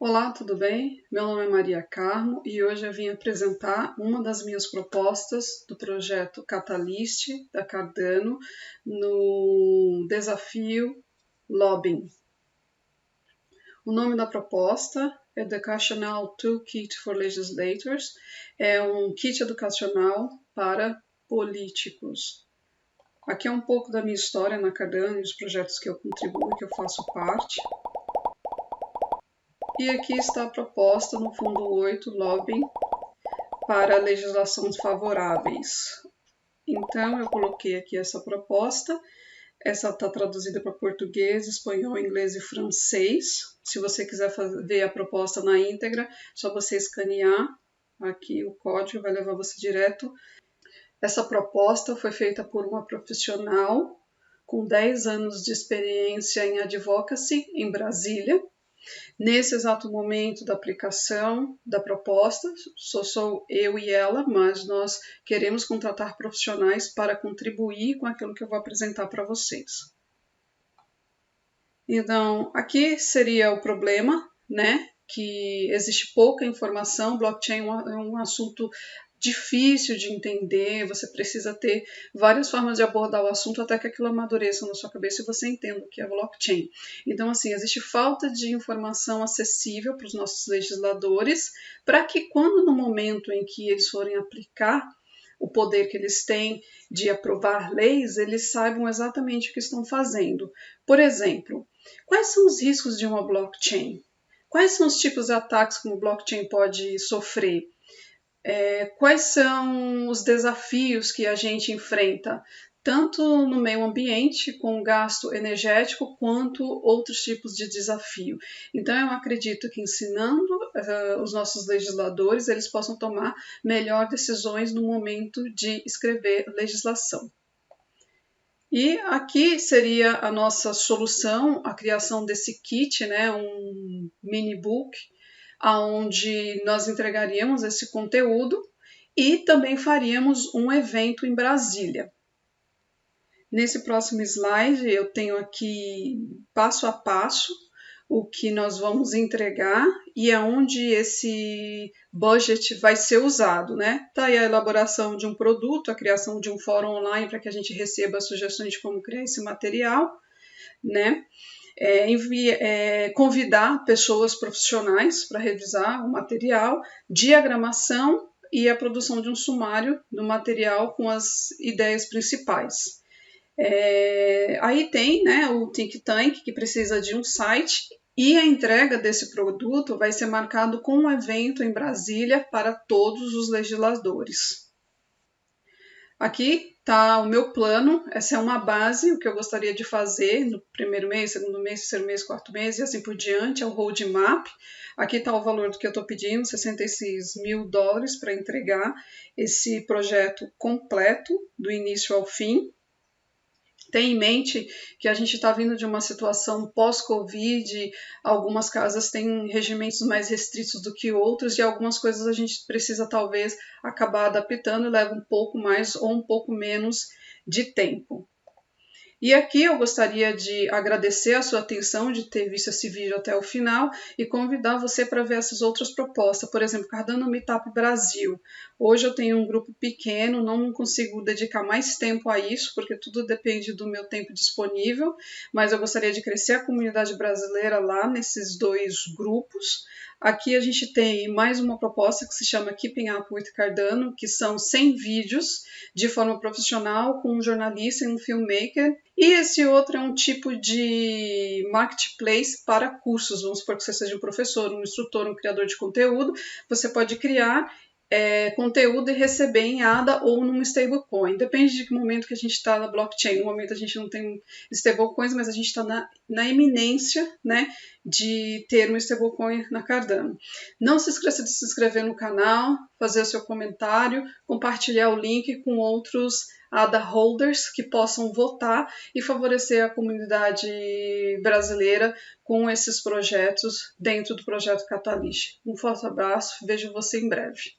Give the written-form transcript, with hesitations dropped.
Olá, tudo bem? Meu nome é Maria Carmo e hoje eu vim apresentar uma das minhas propostas do projeto Catalyst da Cardano no desafio Lobbying. O nome da proposta é Educational Toolkit for Legislators, é um kit educacional para políticos. Aqui é um pouco da minha história na Cardano e os projetos que eu contribuo, que eu faço parte. E aqui está a proposta no fundo 8, Lobbying para legislações favoráveis. Então, eu coloquei aqui essa proposta. Essa está traduzida para português, espanhol, inglês e francês. Se você quiser ver a proposta na íntegra, é só você escanear aqui o código, vai levar você direto. Essa proposta foi feita por uma profissional com 10 anos de experiência em advocacy em Brasília. Nesse exato momento da aplicação da proposta, sou eu e ela, mas nós queremos contratar profissionais para contribuir com aquilo que eu vou apresentar para vocês. Então, aqui seria o problema, né? Que existe pouca informação, blockchain é um assunto difícil de entender, você precisa ter várias formas de abordar o assunto até que aquilo amadureça na sua cabeça e você entenda o que é blockchain. Então, assim, existe falta de informação acessível para os nossos legisladores, para que quando no momento em que eles forem aplicar o poder que eles têm de aprovar leis, eles saibam exatamente o que estão fazendo. Por exemplo, quais são os riscos de uma blockchain? Quais são os tipos de ataques que uma blockchain pode sofrer? Quais são os desafios que a gente enfrenta, tanto no meio ambiente, com gasto energético, quanto outros tipos de desafio. Então, eu acredito que ensinando os nossos legisladores, eles possam tomar melhor decisões no momento de escrever legislação. E aqui seria a nossa solução, a criação desse kit, né, um mini book, onde nós entregaríamos esse conteúdo e também faríamos um evento em Brasília. Nesse próximo slide eu tenho aqui passo a passo o que nós vamos entregar e aonde esse budget vai ser usado, né? Tá aí a elaboração de um produto, a criação de um fórum online para que a gente receba sugestões de como criar esse material, né? Convidar pessoas profissionais para revisar o material, diagramação e a produção de um sumário do material com as ideias principais. Aí tem, né, o Think Tank, que precisa de um site, e a entrega desse produto vai ser marcado com um evento em Brasília para todos os legisladores. Aqui está o meu plano, essa é uma base, o que eu gostaria de fazer no primeiro mês, segundo mês, terceiro mês, quarto mês e assim por diante, é o roadmap. Aqui está o valor do que eu estou pedindo, $66 mil para entregar esse projeto completo, do início ao fim. Tem em mente que a gente está vindo de uma situação pós-Covid, algumas casas têm regimentos mais restritos do que outros e algumas coisas a gente precisa talvez acabar adaptando e leva um pouco mais ou um pouco menos de tempo. E aqui eu gostaria de agradecer a sua atenção, de ter visto esse vídeo até o final e convidar você para ver essas outras propostas. Por exemplo, Cardano Meetup Brasil. Hoje eu tenho um grupo pequeno, não consigo dedicar mais tempo a isso, porque tudo depende do meu tempo disponível, mas eu gostaria de crescer a comunidade brasileira lá nesses dois grupos. Aqui a gente tem mais uma proposta que se chama Keeping Up with Cardano, que são 100 vídeos de forma profissional com um jornalista e um filmmaker. E esse outro é um tipo de marketplace para cursos. Vamos supor que você seja um professor, um instrutor, um criador de conteúdo. Você pode criar conteúdo e receber em ADA ou num stablecoin. Depende de que momento que a gente está na blockchain. No momento a gente não tem stablecoins, mas a gente está na iminência, né, de ter um stablecoin na Cardano. Não se esqueça de se inscrever no canal, fazer o seu comentário, compartilhar o link com outros ADA holders que possam votar e favorecer a comunidade brasileira com esses projetos dentro do projeto Catalyst. Um forte abraço, vejo você em breve.